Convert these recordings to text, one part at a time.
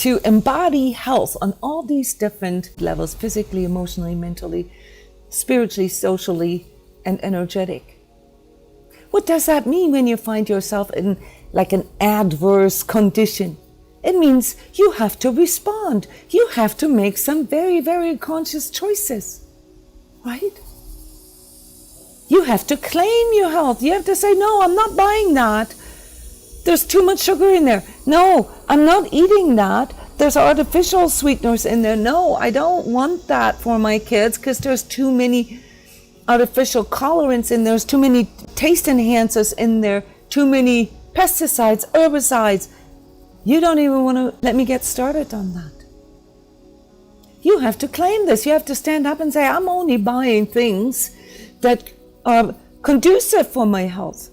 to embody health on all these different levels, physically, emotionally, mentally, spiritually, socially, and energetic. What does that mean when you find yourself in like an adverse condition? It means you have to respond. You have to make some very, very conscious choices, right? You have to claim your health. You have to say, no, I'm not buying that. There's too much sugar in there. No, I'm not eating that. There's artificial sweeteners in there. No, I don't want that for my kids because there's too many artificial colorants in there. There's too many taste enhancers in there. Too many pesticides, herbicides. You don't even want to let me get started on that. You have to claim this. You have to stand up and say, I'm only buying things that are conducive for my health.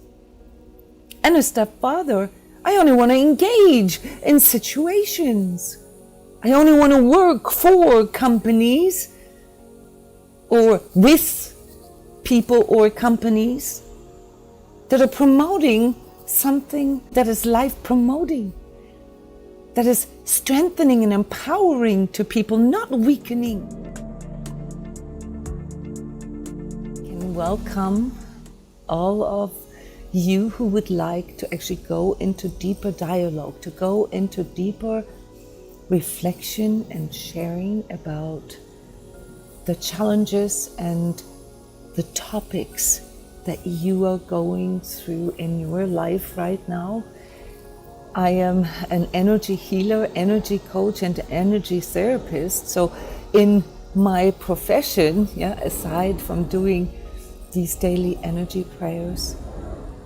And a step further, I only want to engage in situations. I only want to work for companies or with people or companies that are promoting something that is life promoting, that is strengthening and empowering to people, not weakening. And welcome all of you who would like to actually go into deeper dialogue, to go into deeper reflection and sharing about the challenges and the topics that you are going through in your life right now. I am an energy healer, energy coach, and energy therapist. So in my profession, aside from doing these daily energy prayers,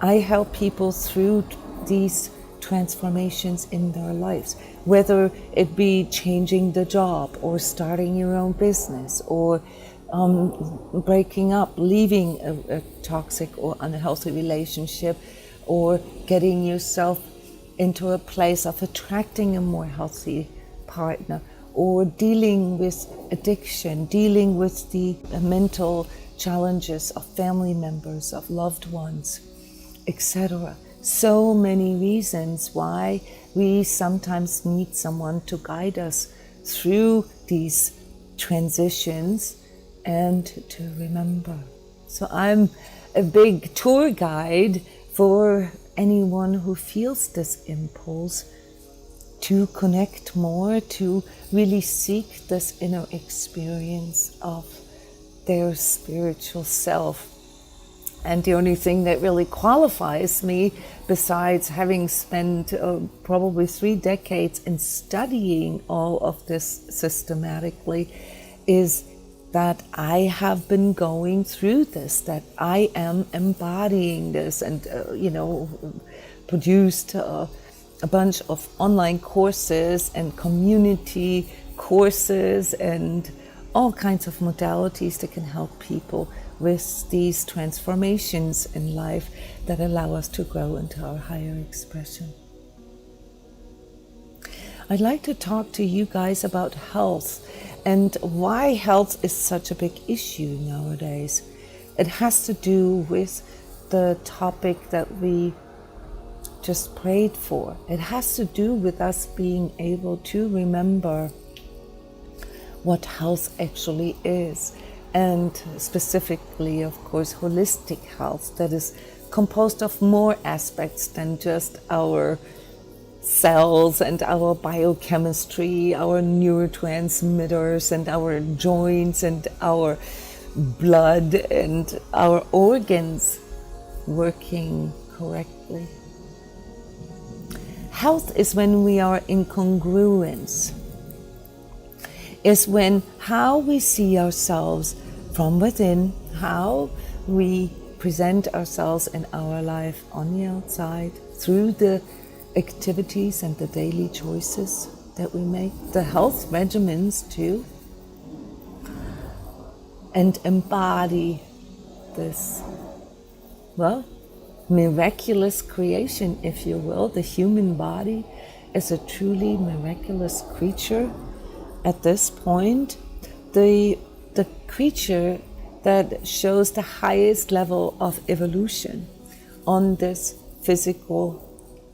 I help people through these transformations in their lives, whether it be changing the job or starting your own business or breaking up, leaving a toxic or unhealthy relationship, or getting yourself into a place of attracting a more healthy partner, or dealing with addiction, dealing with the mental challenges of family members, of loved ones, etc. So many reasons why we sometimes need someone to guide us through these transitions and to remember. So I'm a big tour guide for anyone who feels this impulse to connect more, to really seek this inner experience of their spiritual self. And the only thing that really qualifies me, besides having spent probably 3 decades in studying all of this systematically, is that I have been going through this, that I am embodying this, and produced a bunch of online courses and community courses and all kinds of modalities that can help people with these transformations in life that allow us to grow into our higher expression. I'd like to talk to you guys about health and why health is such a big issue nowadays. It has to do with the topic that we just prayed for. It has to do with us being able to remember what health actually is. And specifically, of course, holistic health that is composed of more aspects than just our cells and our biochemistry, our neurotransmitters and our joints and our blood and our organs working correctly. Health is when we are in congruence, is when how we see ourselves from within, how we present ourselves in our life on the outside through the activities and the daily choices that we make, the health regimens too, and embody this, miraculous creation, if you will. The human body is a truly miraculous creature at this point, the creature that shows the highest level of evolution on this physical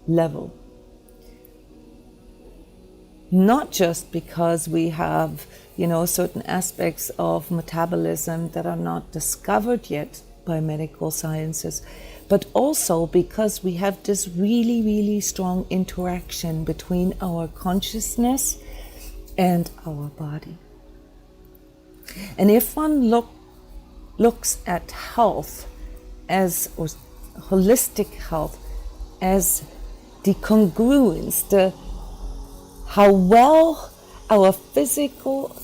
level. not just because we have, certain aspects of metabolism that are not discovered yet by medical sciences, but also because we have this really, really strong interaction between our consciousness and our body. And if one looks at health or holistic health as the congruence, how well our physical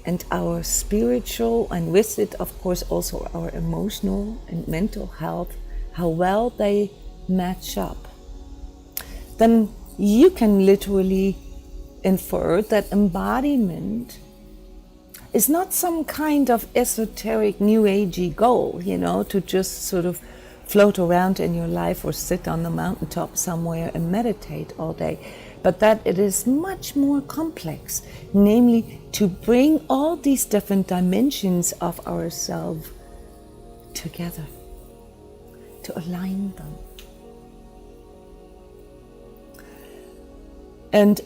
and our spiritual, and with it, of course, also our emotional and mental health, how well they match up, then you can literally infer that embodiment is not some kind of esoteric new agey goal, to just sort of float around in your life or sit on the mountaintop somewhere and meditate all day, but that it is much more complex, namely to bring all these different dimensions of ourselves together, to align them. And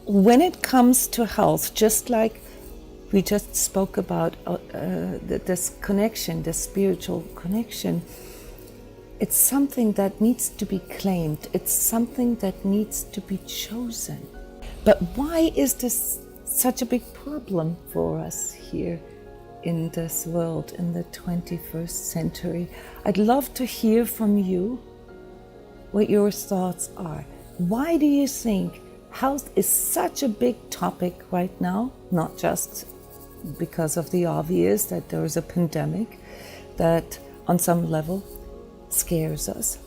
when it comes to health, just like we just spoke about this connection, this spiritual connection, it's something that needs to be claimed. It's something that needs to be chosen. But why is this such a big problem for us here in this world in the 21st century? I'd love to hear from you what your thoughts are. Why do you think health is such a big topic right now? Not just because of the obvious that there is a pandemic that on some level scares us,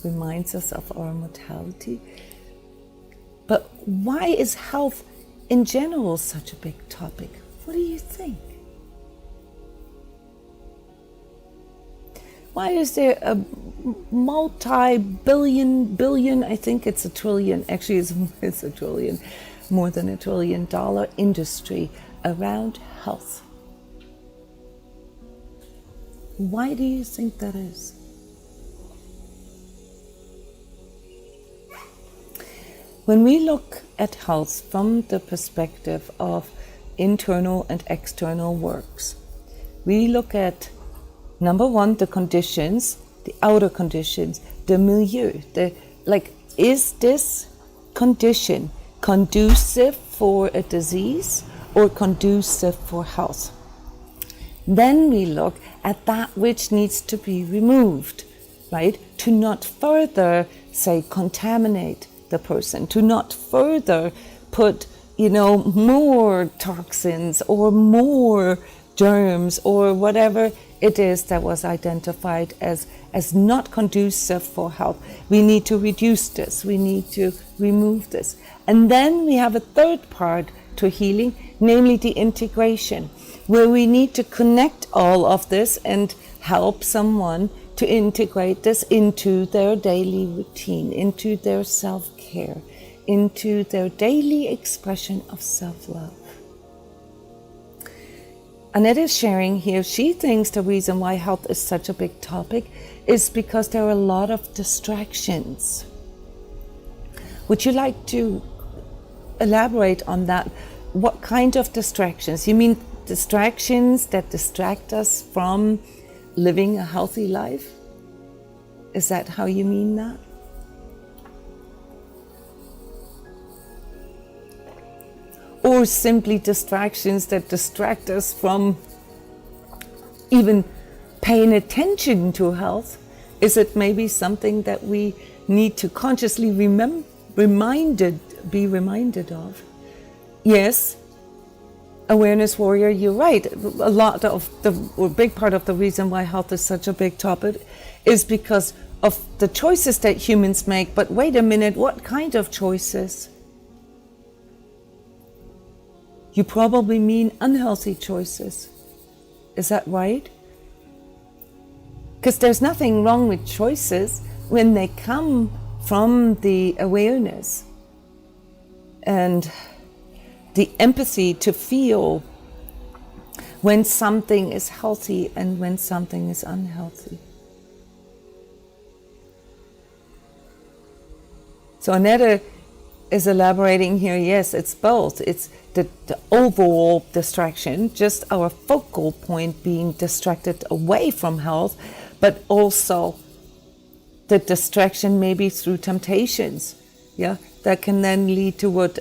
reminds us of our mortality. But why is health in general such a big topic? What do you think? Why is there a multi-billion, I think it's a trillion, actually it's a trillion, more than $1 trillion industry around health? Why do you think that is? When we look at health from the perspective of internal and external works, we look at, number one, the conditions, the outer conditions, the milieu, is this condition conducive for a disease or conducive for health? Then we look at that which needs to be removed, right? To not further, say, contaminate the person, to not further put, more toxins or more germs or whatever it is that was identified as not conducive for health. We need to reduce this, we need to remove this. And then we have a third part to healing, namely the integration, where we need to connect all of this and help someone to integrate this into their daily routine, into their self-care, into their daily expression of self-love. Annette is sharing here, she thinks the reason why health is such a big topic is because there are a lot of distractions. Would you like to elaborate on that? What kind of distractions? You mean distractions that distract us from living a healthy life? Is that how you mean that? Or simply distractions that distract us from even paying attention to health? Is it maybe something that we need to consciously be reminded of? Yes, awareness warrior, you're right. A big part of the reason why health is such a big topic is because of the choices that humans make. But wait a minute, what kind of choices? You probably mean unhealthy choices. Is that right? Because there's nothing wrong with choices when they come from the awareness and the empathy to feel when something is healthy and when something is unhealthy. So Annette is elaborating here, yes, it's both. It's the overall distraction, just our focal point being distracted away from health, but also the distraction maybe through temptations, yeah, that can then lead to what,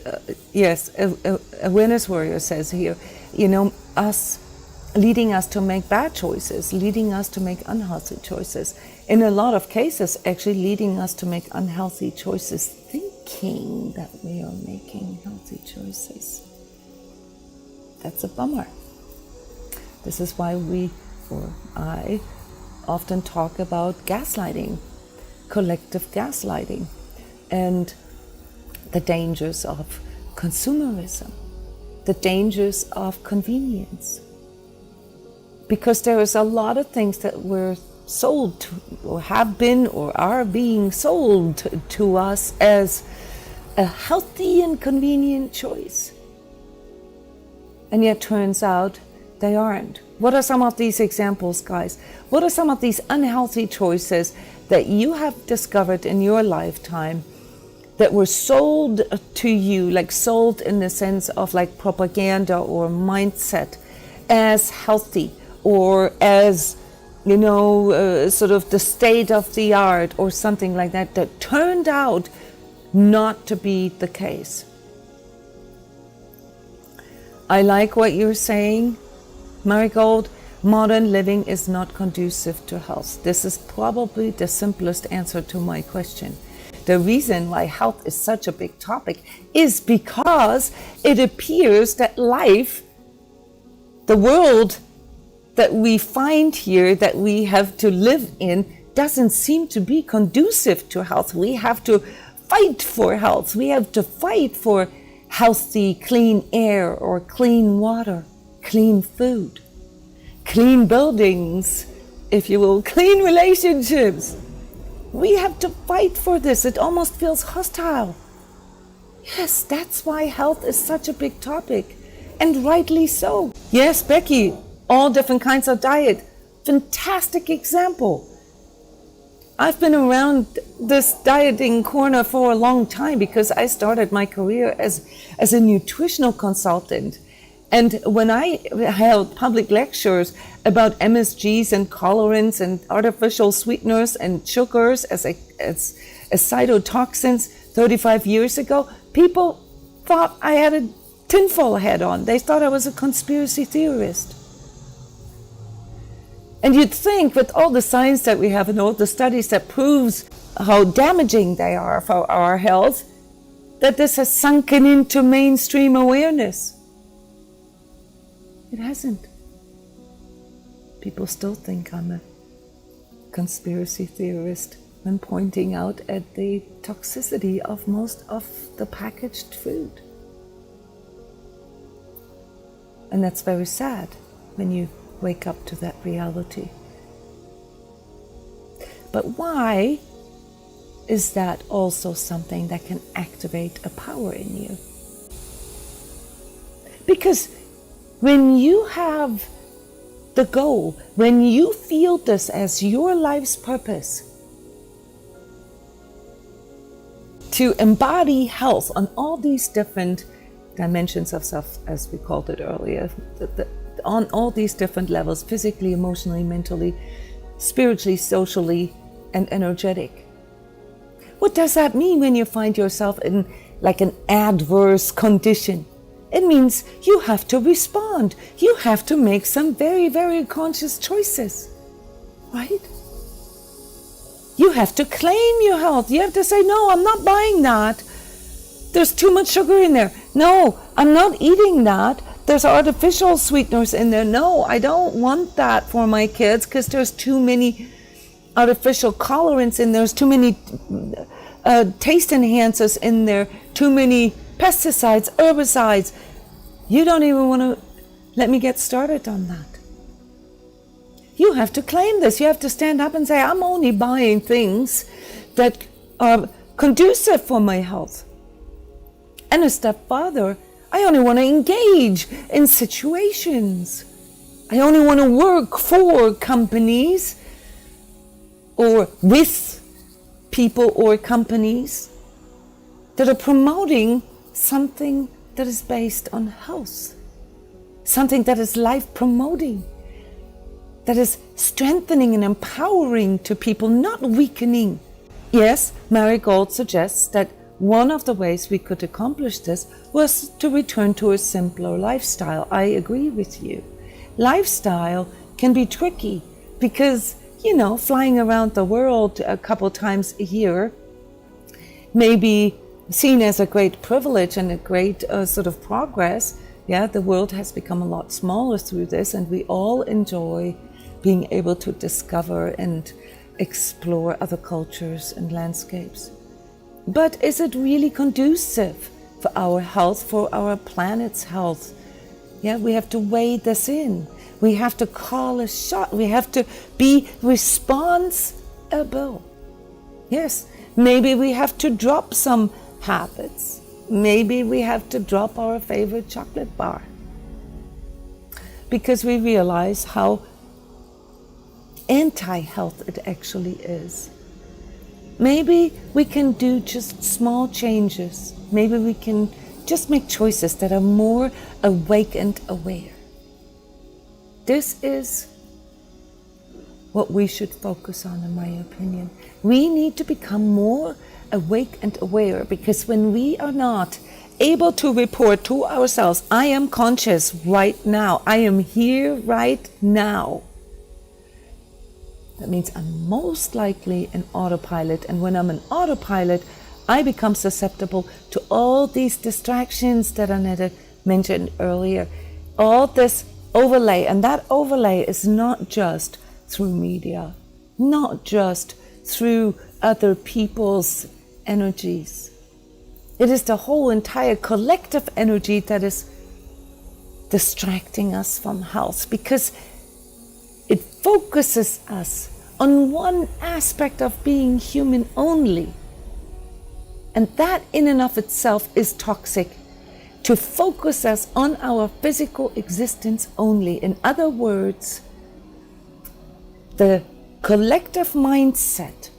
Awareness Warrior says here, leading us to make bad choices, leading us to make unhealthy choices. In a lot of cases, actually leading us to make unhealthy choices, thinking that we are making healthy choices. That's a bummer. This is why I often talk about gaslighting, collective gaslighting, and the dangers of consumerism, the dangers of convenience. Because there is a lot of things that we're sold to, or have been, or are being sold to us as a healthy and convenient choice. And yet turns out they aren't. What are some of these examples, guys? What are some of these unhealthy choices that you have discovered in your lifetime that were sold to you, like sold in the sense of like propaganda or mindset, as healthy, or as, sort of the state of the art or something like that, that turned out not to be the case? I like what you're saying, Marigold. Modern living is not conducive to health. This is probably the simplest answer to my question. The reason why health is such a big topic is because it appears that life, the world that we find here, that we have to live in, doesn't seem to be conducive to health. We have to fight for health. We have to fight for healthy, clean air or clean water, clean food, clean buildings, if you will, clean relationships. We have to fight for this. It almost feels hostile. Yes, that's why health is such a big topic, and rightly so. Yes, Becky, all different kinds of diet. Fantastic example. I've been around this dieting corner for a long time because I started my career as a nutritional consultant. And when I held public lectures about MSGs and colorants and artificial sweeteners and sugars as cytotoxins 35 years ago, people thought I had a tinfoil hat on. They thought I was a conspiracy theorist. And you'd think with all the science that we have and all the studies that proves how damaging they are for our health, that this has sunken into mainstream awareness. It hasn't. People still think I'm a conspiracy theorist when pointing out at the toxicity of most of the packaged food. And that's very sad when you wake up to that reality. But why is that also something that can activate a power in you? Because when you have the goal, when you feel this as your life's purpose, to embody health on all these different dimensions of self, as we called it earlier, on all these different levels, physically, emotionally, mentally, spiritually, socially, and energetic. What does that mean when you find yourself in like an adverse condition? It means you have to respond. You have to make some very, very conscious choices, right? You have to claim your health. You have to say, no, I'm not buying that. There's too much sugar in there. No, I'm not eating that. There's artificial sweeteners in there. No, I don't want that for my kids because there's too many artificial colorants in there. There's too many taste enhancers in there. Too many pesticides, herbicides. You don't even want to let me get started on that. You have to claim this. You have to stand up and say, I'm only buying things that are conducive for my health. And a step further, I only want to engage in situations. I only want to work for companies or with people or companies that are promoting something that is based on health, something that is life promoting, that is strengthening and empowering to people, not weakening. Yes, Marigold suggests that one of the ways we could accomplish this was to return to a simpler lifestyle. I agree with you. Lifestyle can be tricky because, flying around the world a couple times a year may be seen as a great privilege and a great sort of progress. Yeah, the world has become a lot smaller through this, and we all enjoy being able to discover and explore other cultures and landscapes. But is it really conducive for our health, for our planet's health? Yeah, we have to weigh this in. We have to call a shot. We have to be responsible. Yes, maybe we have to drop some habits. Maybe we have to drop our favorite chocolate bar because we realize how anti-health it actually is. Maybe we can do just small changes. Maybe we can just make choices that are more awake and aware. This is what we should focus on, in my opinion. We need to become more awake and aware, because when we are not able to report to ourselves, I am conscious right now, I am here right now, that means I'm most likely an autopilot. And when I'm an autopilot, I become susceptible to all these distractions that Annette mentioned earlier. All this overlay, and that overlay is not just through media, not just through other people's energies. It is the whole entire collective energy that is distracting us from health, because it focuses us on one aspect of being human only. And that in and of itself is toxic, to focus us on our physical existence only. In other words, the collective mindset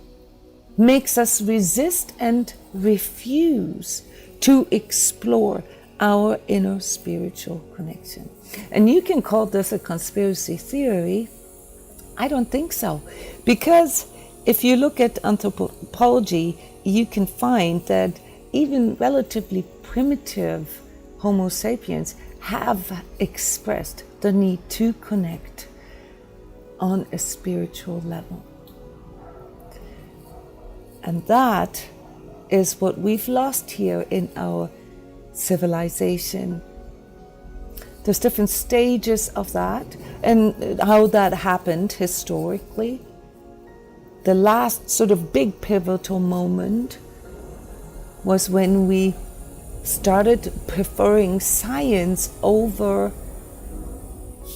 makes us resist and refuse to explore our inner spiritual connection. And you can call this a conspiracy theory. I don't think so, because if you look at anthropology, you can find that even relatively primitive Homo sapiens have expressed the need to connect on a spiritual level. And that is what we've lost here in our civilization. There's different stages of that and how that happened historically. The last sort of big pivotal moment was when we started preferring science over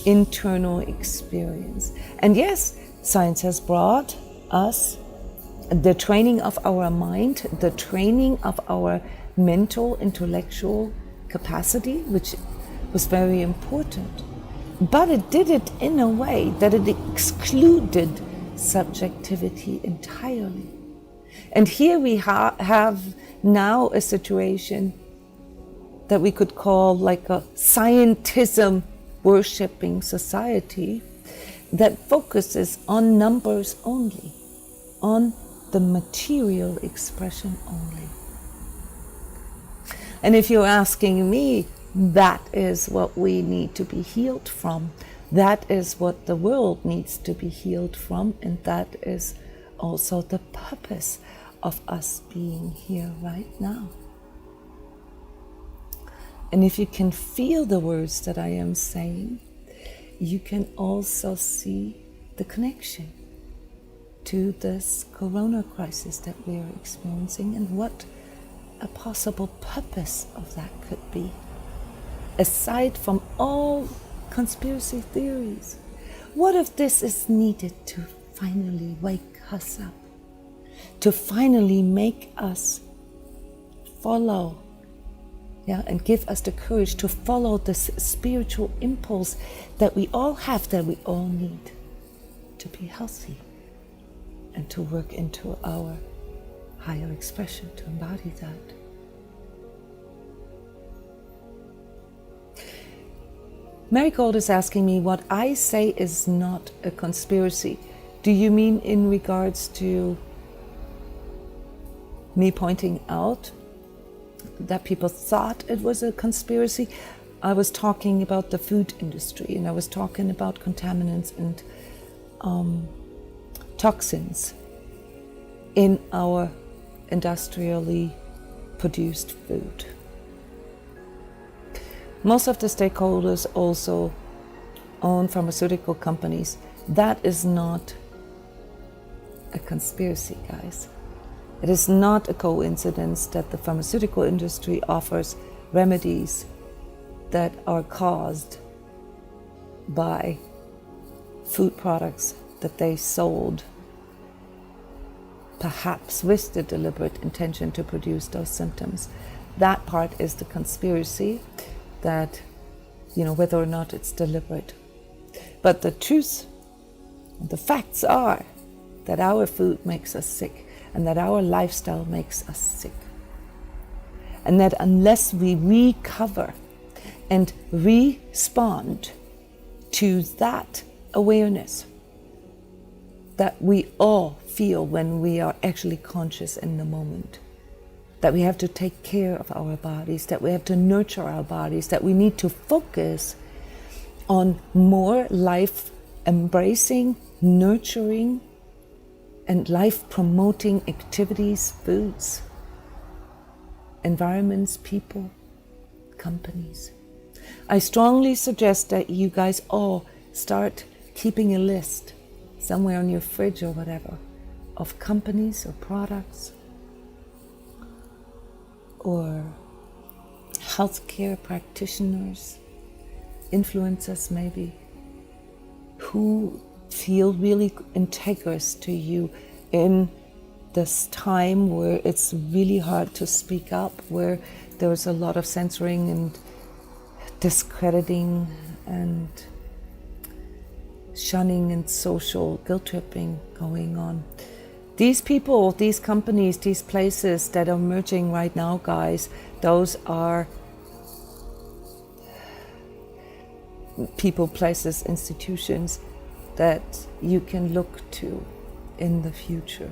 internal experience. And yes, science has brought us the training of our mind, the training of our mental, intellectual capacity, which was very important. But it did it in a way that it excluded subjectivity entirely. And here we have now a situation that we could call like a scientism worshipping society that focuses on numbers only, on the material expression only. And if you're asking me, that is what we need to be healed from. That is what the world needs to be healed from, and that is also the purpose of us being here right now. And if you can feel the words that I am saying, you can also see the connection to this corona crisis that we are experiencing and what a possible purpose of that could be. Aside from all conspiracy theories, what if this is needed to finally wake us up, to finally make us follow, and give us the courage to follow this spiritual impulse that we all have, that we all need to be healthy and to work into our higher expression, to embody that. Marigold is asking me what I say is not a conspiracy. Do you mean in regards to me pointing out that people thought it was a conspiracy? I was talking about the food industry, and I was talking about contaminants and toxins in our industrially produced food. Most of the stakeholders also own pharmaceutical companies. That is not a conspiracy, guys. It is not a coincidence that the pharmaceutical industry offers remedies that are caused by food products that they sold, perhaps with the deliberate intention to produce those symptoms. That part is the conspiracy, that, whether or not it's deliberate. But the truth, the facts are that our food makes us sick, and that our lifestyle makes us sick. And that unless we recover and respond to that awareness that we all feel when we are actually conscious in the moment, that we have to take care of our bodies, that we have to nurture our bodies, that we need to focus on more life embracing, nurturing, and life promoting activities, foods, environments, people, companies. I strongly suggest that you guys all start keeping a list somewhere on your fridge or whatever of companies or products or healthcare practitioners, influencers maybe, who feel really integrous to you in this time where it's really hard to speak up, where there's a lot of censoring and discrediting and shunning and social guilt tripping going on. These people, these companies, these places that are emerging right now, guys, those are people, places, institutions that you can look to in the future.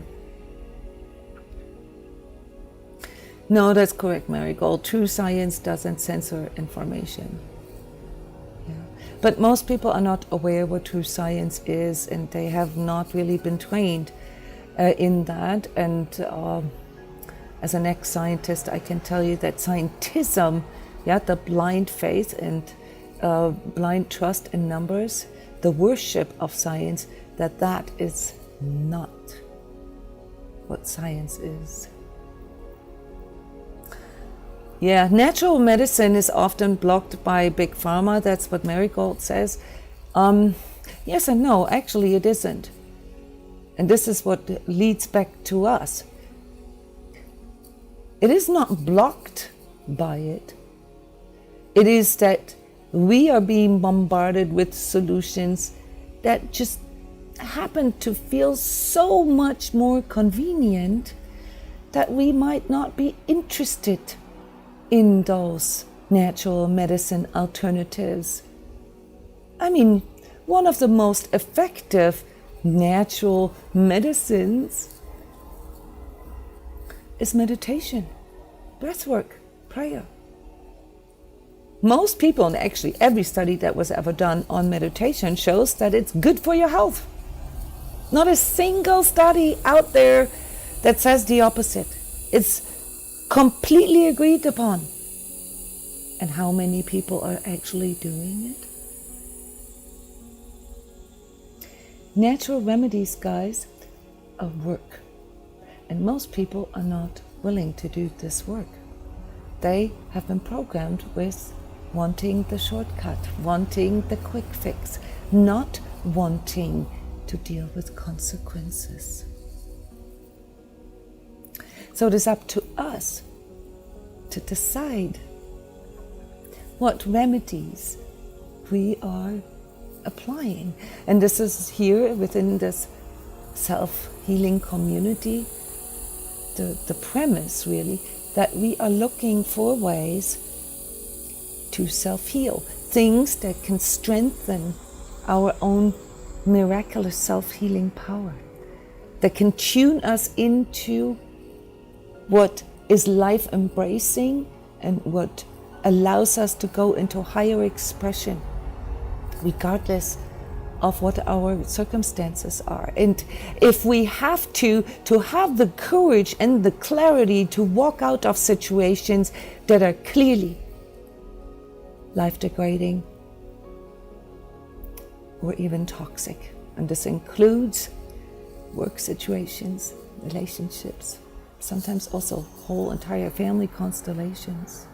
No, that's correct, Marigold. True science doesn't censor information. Yeah. But most people are not aware what true science is, and they have not really been trained in that. And as an ex-scientist, I can tell you that scientism, the blind faith and blind trust in numbers, the worship of science, that is not what science is. Yeah, natural medicine is often blocked by big pharma. That's what Marigold says. Yes and no, actually it isn't. And this is what leads back to us. It is not blocked by it. It is that we are being bombarded with solutions that just happen to feel so much more convenient that we might not be interested in those natural medicine alternatives. I mean, one of the most effective natural medicines is meditation, breathwork, prayer. Most people, and actually every study that was ever done on meditation, shows that it's good for your health. Not a single study out there that says the opposite. It's completely agreed upon. And how many people are actually doing it? Natural remedies, guys, are work. And most people are not willing to do this work. They have been programmed with wanting the shortcut, wanting the quick fix, not wanting to deal with consequences. So it is up to us to decide what remedies we are applying. And this is here within this self-healing community, the premise really, that we are looking for ways to self-heal, things that can strengthen our own miraculous self-healing power, that can tune us into what is life embracing and what allows us to go into higher expression, regardless of what our circumstances are. And if we have to have the courage and the clarity to walk out of situations that are clearly life-degrading or even toxic. And this includes work situations, relationships, sometimes also whole entire family constellations,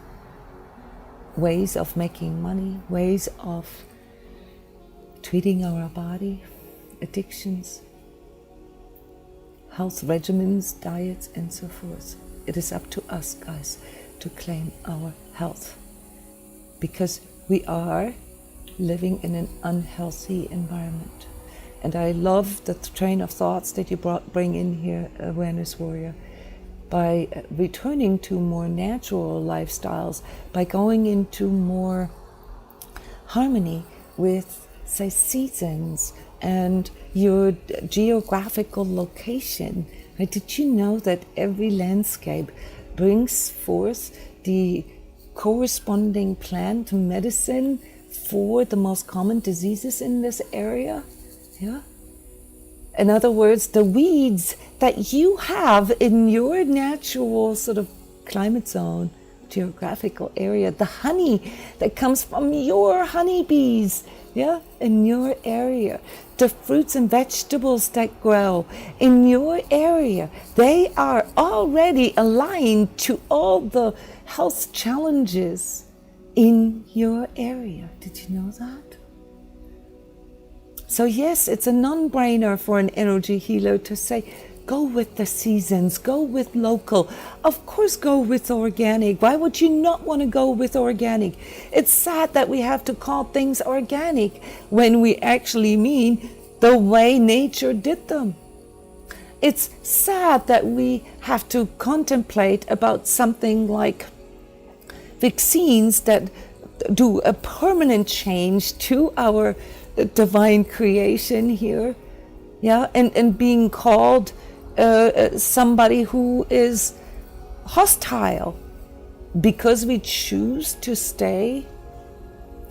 ways of making money, ways of treating our body, addictions, health regimens, diets, and so forth. It is up to us, guys, to claim our health, because we are living in an unhealthy environment. And I love the train of thoughts that you bring in here, Awareness Warrior, by returning to more natural lifestyles, by going into more harmony with, say, seasons and your geographical location. Right? Did you know that every landscape brings forth the corresponding plant medicine for the most common diseases in this area? Yeah. In other words, the weeds that you have in your natural sort of climate zone, geographical area, the honey that comes from your honeybees, yeah, in your area, the fruits and vegetables that grow in your area, they are already aligned to all the health challenges in your area. Did you know that? So yes, it's a non-brainer for an energy healer to say, go with the seasons, go with local. Of course, go with organic. Why would you not want to go with organic? It's sad that we have to call things organic when we actually mean the way nature did them. It's sad that we have to contemplate about something like vaccines that do a permanent change to our divine creation here, yeah, and being called somebody who is hostile because we choose to stay.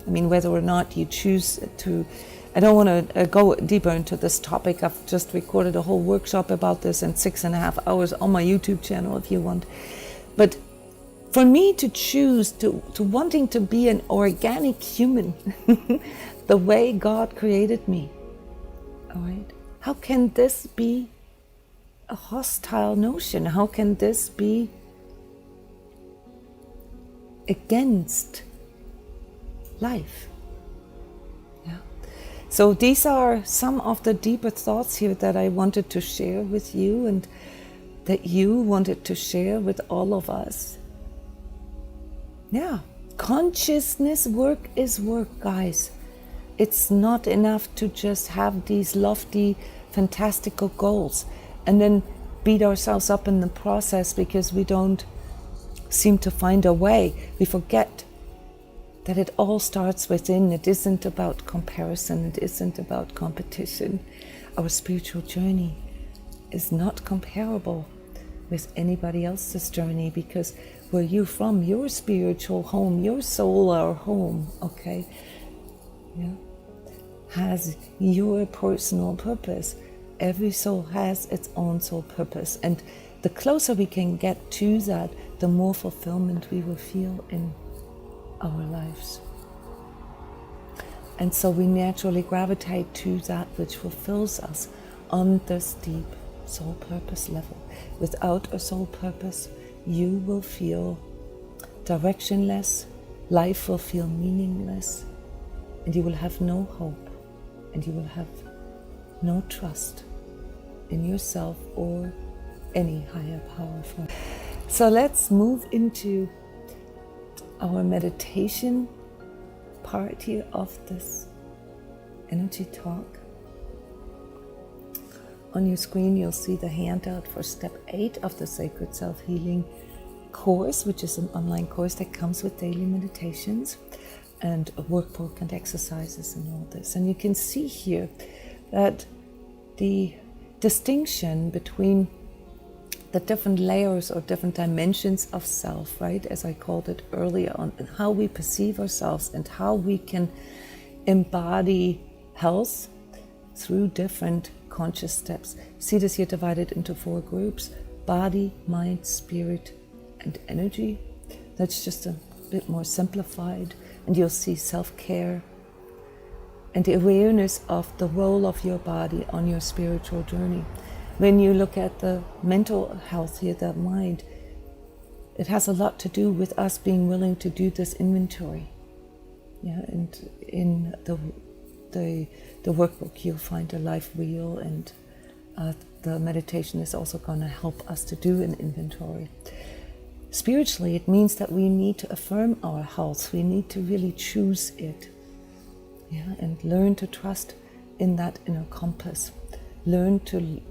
I mean, whether or not you choose to, I don't want to go deeper into this topic. I've just recorded a whole workshop about this in 6.5 hours on my YouTube channel if you want. But for me to choose to wanting to be an organic human, the way God created me, all right? How can this be a hostile notion? How can this be against life? Yeah. So these are some of the deeper thoughts here that I wanted to share with you and that you wanted to share with all of us. Yeah, consciousness work is work, guys. It's not enough to just have these lofty, fantastical goals and then beat ourselves up in the process because we don't seem to find a way. We forget that it all starts within. It isn't about comparison. It isn't about competition. Our spiritual journey is not comparable with anybody else's journey, because where you're from, your spiritual home, your solar home, okay, yeah, has your personal purpose. Every soul has its own soul purpose, and the closer we can get to that, the more fulfillment we will feel in our lives. And so we naturally gravitate to that which fulfills us on this deep soul purpose level. Without a soul purpose, you will feel directionless, life will feel meaningless, and you will have no hope, and you will have no trust in yourself or any higher power. So let's move into our meditation part here of this energy talk. On your screen, you'll see the handout for step 8 of the Sacred Self-Healing course, which is an online course that comes with daily meditations and a workbook and exercises and all this. And you can see here that the distinction between the different layers or different dimensions of self, right, as I called it earlier on, and how we perceive ourselves and how we can embody health through different conscious steps. See this here divided into 4 groups: body, mind, spirit, and energy. That's just a bit more simplified. And you'll see self-care and the awareness of the role of your body on your spiritual journey. When you look at the mental health here, the mind, it has a lot to do with us being willing to do this inventory. Yeah, and in the workbook you'll find a life wheel, and the meditation is also going to help us to do an inventory. Spiritually, it means that we need to affirm our health. We need to really choose it, yeah, and learn to trust in that inner compass. Learn to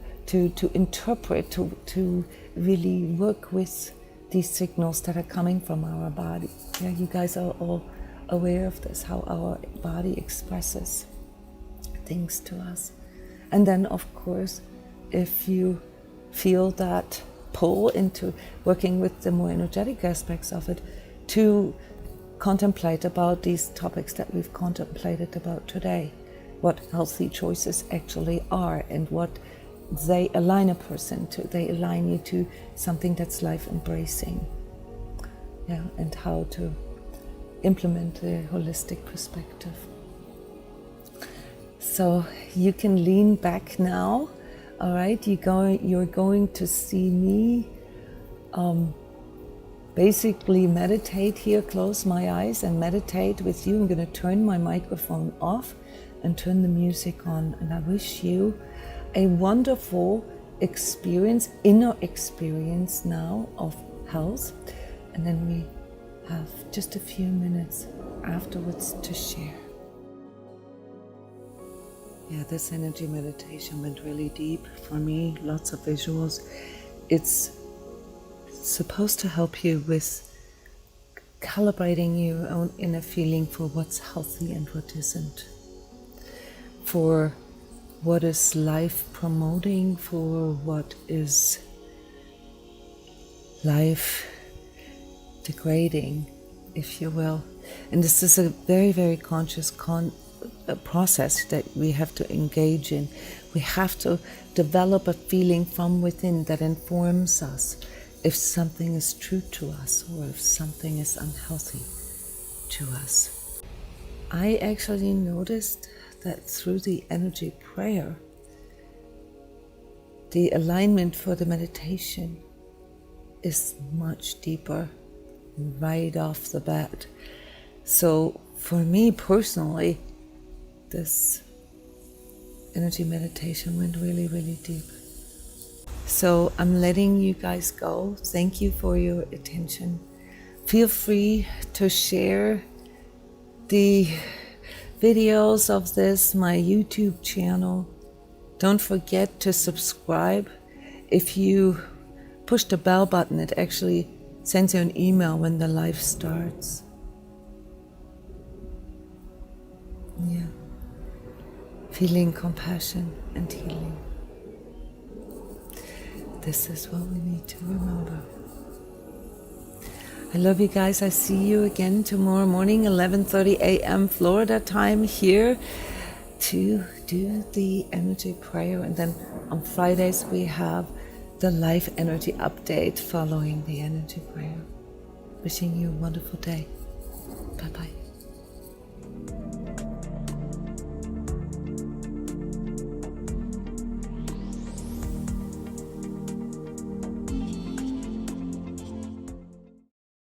interpret, to really work with these signals that are coming from our body. Yeah, you guys are all aware of this, how our body expresses things to us. And then, of course, if you feel that pull into working with the more energetic aspects of it, to contemplate about these topics that we've contemplated about today, what healthy choices actually are and what they align a person to. They align you to something that's life embracing, yeah, and how to implement a holistic perspective. So you can lean back now. All right, you're going to see me basically meditate here, close my eyes and meditate with you. I'm going to turn my microphone off and turn the music on. And I wish you a wonderful experience, inner experience now of health. And then we have just a few minutes afterwards to share. Yeah, this energy meditation went really deep for me, lots of visuals. It's supposed to help you with calibrating your own inner feeling for what's healthy and what isn't, for what is life promoting, for what is life degrading, if you will. And this is a very, very conscious a process that we have to engage in. We have to develop a feeling from within that informs us if something is true to us or if something is unhealthy to us. I actually noticed that through the energy prayer, the alignment for the meditation is much deeper right off the bat. So for me personally, this energy meditation went really, really deep. So I'm letting you guys go. Thank you for your attention. Feel free to share the videos of this, my YouTube channel. Don't forget to subscribe. If you push the bell button, it actually sends you an email when the live starts. Yeah. Feeling compassion and healing. This is what we need to remember. I love you guys. I see you again tomorrow morning, 11:30 a.m. Florida time, here to do the energy prayer. And then on Fridays we have the life energy update following the energy prayer. Wishing you a wonderful day. Bye-bye.